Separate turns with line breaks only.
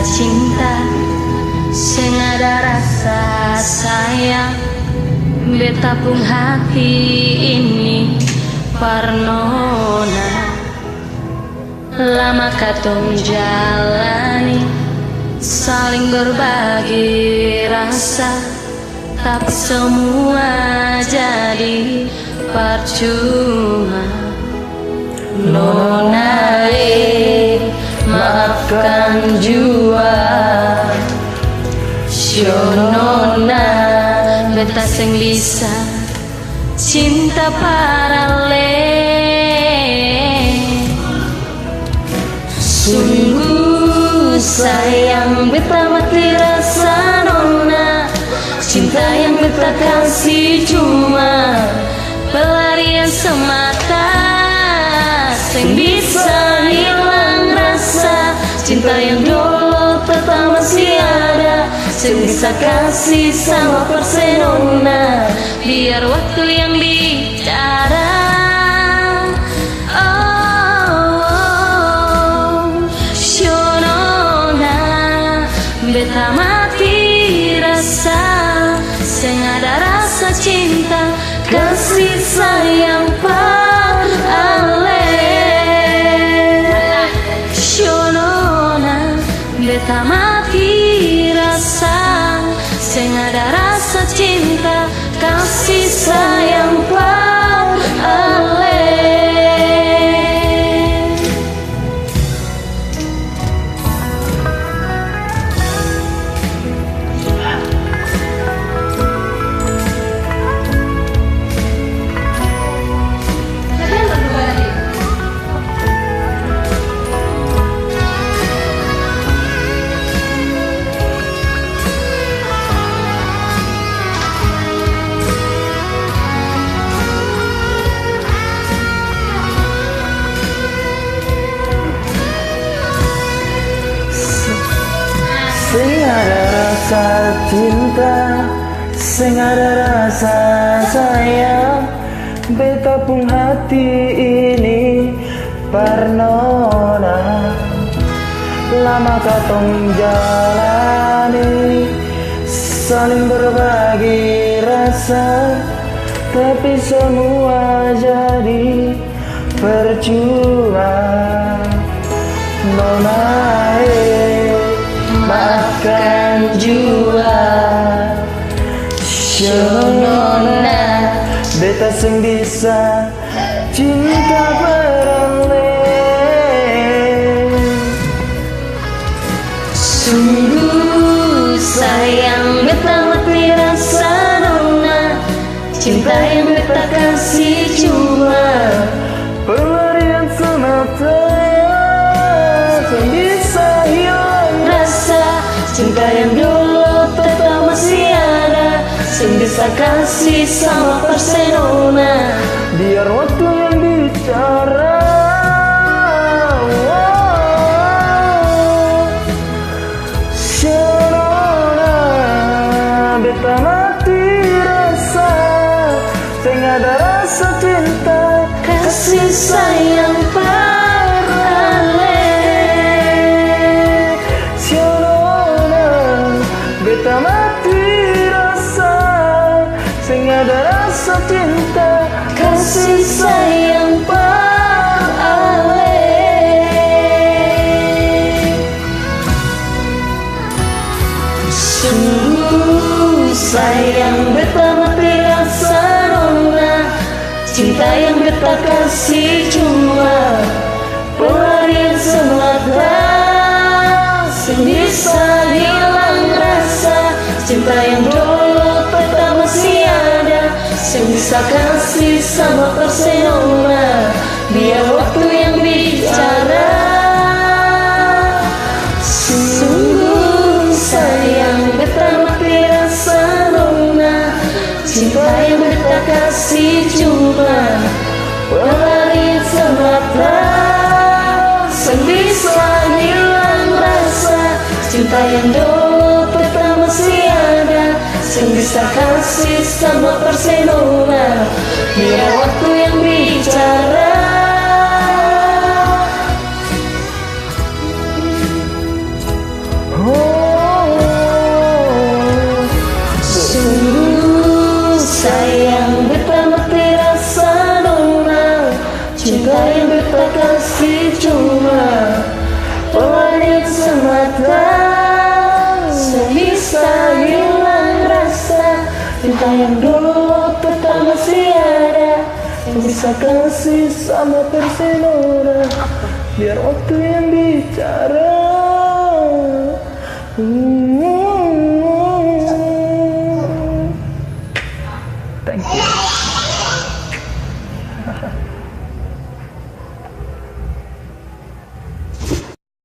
cinta, sing ada rasa sayang, beta pun hati ini parnona. Lama katong jalani, saling berbagi rasa, tapi semua jadi percuma. Nona, maafkan jua. Nona, beta sing bisa cinta paralel. Sungguh sayang beta mati rasa nona, cinta yang beta kasih cuma pelarian semata, sing bisa hilang rasa. Cinta yang dulu tetap masih ada, sing bisa kasih sama persenona, biar waktu yang bicara. Beta mati rasa, sing ada rasa cinta, kasih sayang paralel. Shonona, beta mati rasa, sing ada rasa cinta, kasih sayang paralel.
Sing ada rasa cinta, sing ada rasa sayang, beta pun hati ini parnona. Lama katong jalani, saling berbagi rasa, tapi semua jadi percuma. Nona, maafkan jua. Nona, beta sing bisa cinta paralel.
Sungguh sayang beta mati rasa nona, cinta yang beta kasih cuma
pelarian semata, sing bisa hilang
rasa. Cinta yang dulu tetap masih ada, sing bisa kasih sama persenona,
biar waktu yang bicara. Shonona, beta mati rasa, sing ada rasa cinta,
kasih sayang paralel.
Shonona, beta mati rasa, sing ada rasa cinta,
Kasih sayang paralel. Sungguh sayang beta mati rasa nona, cinta yang beta kasih cuma pelarian semata, sing bisa hilang rasa. Cinta yang dulu tetap masih ada, sing bisa kasih sama persenona, biar waktu yang bicara. Sungguh sayang beta mati rasa nona, cinta yang beta kasih cuma pelarian semata, sing bisa hilang rasa. Cinta yang dulu tetap masih ada, sing bisa kasih sama persenona, biar waktu yang bicara.
Bisa kasih sama Barcelona, biar waktu yang bicara. Thank you.